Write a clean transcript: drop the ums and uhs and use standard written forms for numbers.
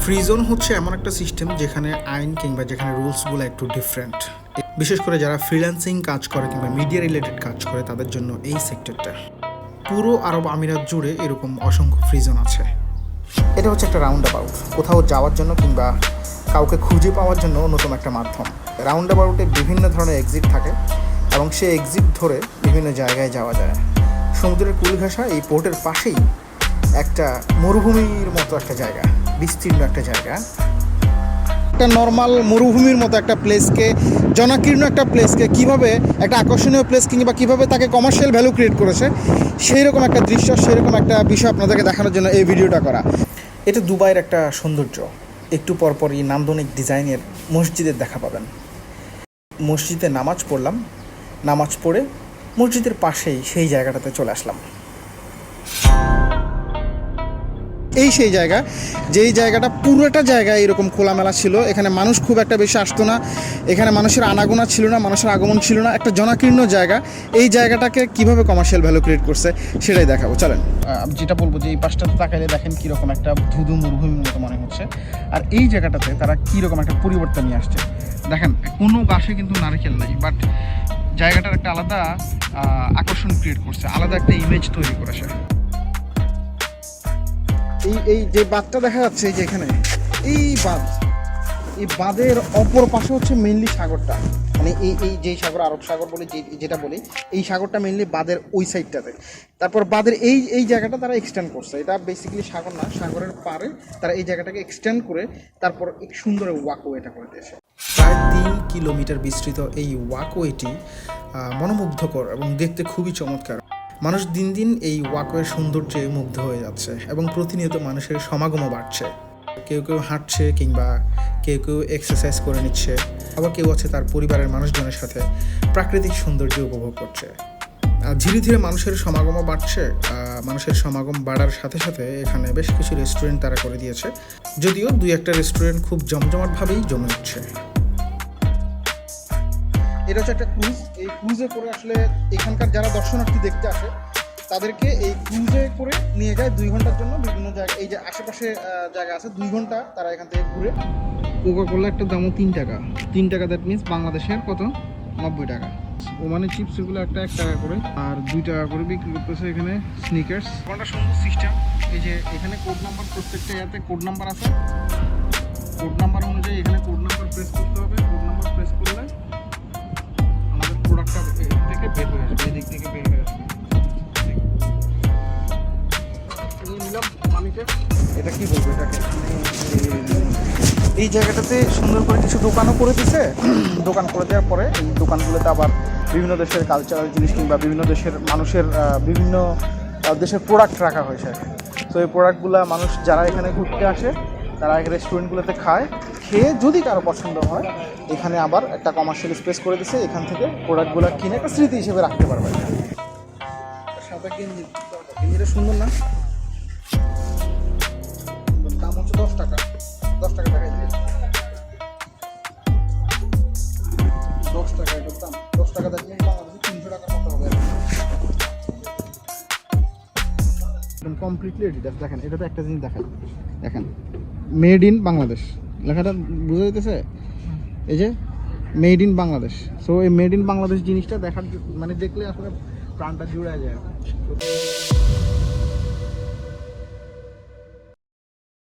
Free zone হচ্ছে এমন একটা সিস্টেম যেখানে আইন কিংবা যেখানে রুলসগুলো একটু ডিফারেন্ট, বিশেষ করে যারা ফ্রিল্যান্সিং কাজ করে কিংবা মিডিয়া রিলেটেড কাজ করে তাদের জন্য এই সেক্টরটা। পুরো আরব আমিরাত জুড়ে এরকম অসংখ্য ফ্রি জোন আছে। এটা হচ্ছে একটা রাউন্ড অ্যাবাউট, কোথাও যাওয়ার জন্য কিংবা কাউকে খুঁজে পাওয়ার জন্য নতুন একটা মাধ্যম। রাউন্ড অ্যাবাউটে বিভিন্ন ধরনের এক্সিট থাকে এবং সেই এক্সিট ধরে বিভিন্ন জায়গায় যাওয়া যায়। সমুদ্রের কূল ঘেঁষা এই পোর্টের পাশেই একটা মরুভূমির মতো একটা জায়গা, বিস্তীর্ণ একটা জায়গা, একটা নর্মাল মরুভূমির মতো একটা প্লেসকে, জনাকীর্ণ একটা প্লেসকে কীভাবে একটা আকর্ষণীয় প্লেস কিংবা কীভাবে তাকে কমার্শিয়াল ভ্যালু ক্রিয়েট করেছে সেই রকম একটা দৃশ্য, সেই রকম একটা বিষয় আপনাদেরকে দেখানোর জন্য এই ভিডিওটা করা। এটা দুবাইয়ের একটা সৌন্দর্য। একটু পরপরই নান্দনিক ডিজাইনের মসজিদের দেখা পাবেন। মসজিদে নামাজ পড়লাম, নামাজ পড়ে মসজিদের পাশেই সেই জায়গাটাতে চলে আসলাম। এই সেই জায়গা, যেই জায়গাটা পুরোটা জায়গা এরকম খোলামেলা ছিল। এখানে মানুষ খুব একটা বেশি আসতো না, এখানে মানুষের আনাগোনা ছিল না, মানুষের আগমন ছিল না, একটা জনাকীর্ণ জায়গা। এই জায়গাটাকে কিভাবে কমার্শিয়াল ভ্যালু ক্রিয়েট করছে সেটাই দেখাবো। চলেন, যেটা বলবো যে এই পাশটাতে তাকাইলে দেখেন কীরকম একটা ধুধু মরুভূমির মতো মনে হচ্ছে, আর এই জায়গাটাতে তারা কীরকম একটা পরিবর্তন নিয়ে আসছে। দেখেন কোনো গাছে কিন্তু নারকেল নাই, বাট জায়গাটার একটা আলাদা আকর্ষণ ক্রিয়েট করছে, আলাদা একটা ইমেজ তৈরি করেছে। এই যে বাঁধটা দেখা যাচ্ছে, এই যে এখানে এই বাঁধ, এই বাঁধের অপর পাশে হচ্ছে মেইনলি সাগরটা, মানে এই যেই সাগর আরব সাগর বলে যেটা বলি, এই সাগরটা মেইনলি বাঁধের ওই সাইডটাতে। তারপর বাঁধের এই জায়গাটা তারা এক্সটেন্ড করছে। এটা বেসিক্যালি সাগর না, সাগরের পাড়ে তারা এই জায়গাটাকে এক্সটেন্ড করে তারপর এক সুন্দর ওয়াকওয়েটা করে দিয়েছে। প্রায় 3 কিলোমিটার বিস্তৃত এই ওয়াকওয়েটি মনোমুগ্ধকর এবং দেখতে খুবই চমৎকার। মানুষ দিন দিন এই ওয়াকওয়ের সৌন্দর্যে মুগ্ধ হয়ে যাচ্ছে এবং প্রতিনিয়ত মানুষের সমাগমও বাড়ছে। কেউ কেউ হাঁটছে কিংবা কেউ কেউ এক্সারসাইজ করে নিচ্ছে, আবার কেউ আছে তার পরিবারের মানুষজনের সাথে প্রাকৃতিক সৌন্দর্য উপভোগ করছে। ধীরে ধীরে মানুষের সমাগমও বাড়ছে। মানুষের সমাগম বাড়ার সাথে সাথে এখানে বেশ কিছু রেস্টুরেন্ট তারা করে দিয়েছে, যদিও 2-1টা রেস্টুরেন্ট খুব জমজমাটভাবেই জমে উঠছে। এটা হচ্ছে একটা ক্রুজ। এই ক্রুজে করে আসলে এখানকার যারা দর্শনার্থী দেখতে আসে তাদেরকে এই ক্রুজে করে নিয়ে যায় 2 ঘন্টার জন্য বিভিন্ন জায়গায়। এই যে আশেপাশে জায়গা আছে, 2 ঘন্টা তারা এখান থেকে ঘুরে। কোকা-কোলা একটা দামও 3 টাকা। 3 টাকা, দ্যাট মিনস বাংলাদেশের কত, 90 টাকা। ওমানি চিপস এগুলো একটা 1 টাকা করে, আর 2 টাকা করে বিক্রি করতেছে এখানে স্নিকার্স। কোনটা সুন্দর সিস্টেম, এই যে এখানে কোড নাম্বার, প্রত্যেকটা ইয়াতে কোড নাম্বার আছে। কোড নাম্বার অনুযায়ী এখানে কোড নাম্বার প্রেস করতে হবে। কোড নাম্বার প্রেস করলে প্রোডাক্টটা থেকে বের হয়ে আসবে, এদিক থেকে বের হয়ে আসবে। এটা কি বলবো, এটাকে এই জায়গাটাতে সুন্দর করে কিছু দোকানও করে দিছে। দোকান করে দেওয়ার পরে এই দোকানগুলোতে আবার বিভিন্ন দেশের কালচারাল জিনিস কিংবা বিভিন্ন দেশের মানুষের বিভিন্ন দেশের প্রোডাক্ট রাখা হয়েছে। তো এই প্রোডাক্টগুলো মানুষ যারা এখানে ঘুরতে আসে তারা রেস্টুরেন্টগুলোতে খায়, খেয়ে যদি কারো পছন্দ হয় এখানে আবার একটা কমার্শিয়াল স্পেস করে দিছে, এখান থেকে প্রোডাক্টগুলো কিনে একটা স্মৃতি হিসেবে রাখতে পারবে। সাদা গেঞ্জিটা সুন্দর না? দাম হচ্ছে 10 টাকা। 10 টাকা দেখাই দিবে, 10 টাকা এটার দাম। 10 টাকা দেখলে বাংলাদেশে 300 টাকার মতো হবে। একদম কমপ্লিটলি এডিডাস। দেখেন এটাতে একটা জিনিস দেখাই, দেখেন মেড ইন বাংলাদেশ লেখাটা বোঝা যাইতেছে, এই যে মেড ইন বাংলাদেশ। সো এই মেড ইন বাংলাদেশ জিনিসটা দেখার মানে দেখলে আসলে প্রাণটা জুড়ে যায়।